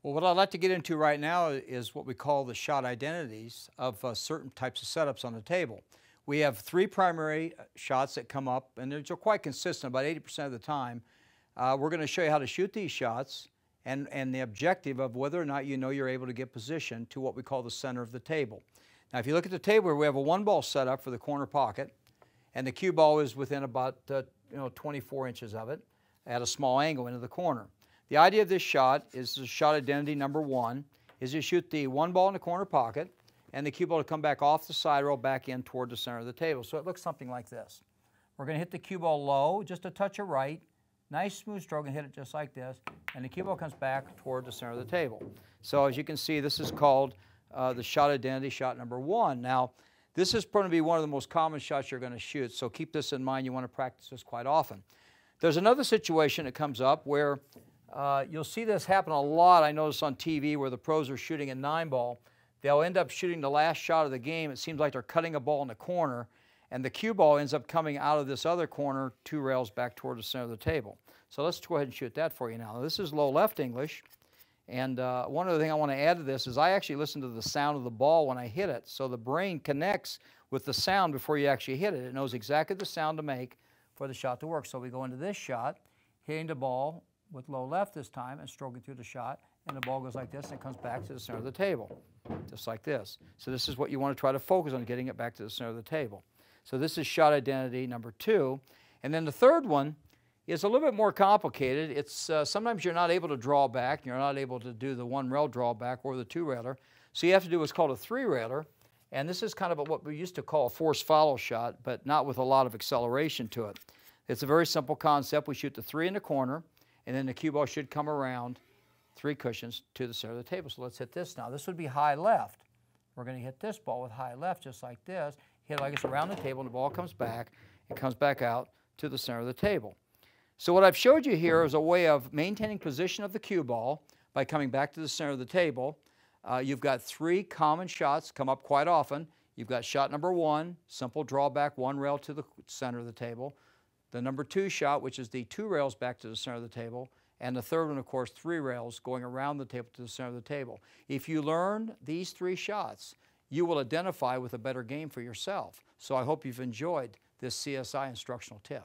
Well, what I'd like to get into right now is what we call the shot identities of certain types of setups on the table. We have three primary shots that come up, and they're quite consistent about 80% of the time. We're going to show you how to shoot these shots and the objective of whether or not you know you're able to get positioned to what we call the center of the table. Now, if you look at the table, we have a one-ball setup for the corner pocket, and the cue ball is within about 24 inches of it at a small angle into the corner. The idea of this shot is the shot identity number one is you shoot the one ball in the corner pocket and the cue ball to come back off the side rail back in toward the center of the table. So it looks something like this. We're going to hit the cue ball low, just a touch of right, nice smooth stroke, and hit it just like this, and the cue ball comes back toward the center of the table. So as you can see, this is called the shot identity, shot number one. Now, this is going to be one of the most common shots you're going to shoot, so keep this in mind. You want to practice this quite often. There's another situation that comes up where you'll see this happen a lot. I notice on TV where the pros are shooting a 9-ball. They'll end up shooting the last shot of the game. It seems like they're cutting a ball in the corner, and the cue ball ends up coming out of this other corner 2 rails back toward the center of the table. So let's go ahead and shoot that for you now. This is low left English, and one other thing I want to add to this is I actually listen to the sound of the ball when I hit it, so the brain connects with the sound before you actually hit it. It knows exactly the sound to make for the shot to work. So we go into this shot, hitting the ball with low left this time and stroking through the shot, and the ball goes like this and it comes back to the center of the table, just like this. So this is what you want to try to focus on, getting it back to the center of the table. So this is shot identity number two. And then the third one is a little bit more complicated. It's sometimes you're not able to draw back, you're not able to do the 1-rail drawback or the 2-railer. So you have to do what's called a 3-railer. And this is kind of what we used to call a force follow shot, but not with a lot of acceleration to it. It's a very simple concept. We shoot the 3 in the corner, and then the cue ball should come around 3 cushions to the center of the table. So let's hit this now. This would be high left. We're going to hit this ball with high left just like this. Hit like it's around the table, and the ball comes back. It comes back out to the center of the table. So what I've showed you here is a way of maintaining position of the cue ball by coming back to the center of the table. You've got 3 common shots come up quite often. You've got shot number one, simple drawback, 1 rail to the center of the table. The number 2 shot, which is the 2 rails back to the center of the table. And the third one, of course, 3 rails going around the table to the center of the table. If you learn these 3 shots, you will identify with a better game for yourself. So I hope you've enjoyed this CSI instructional tip.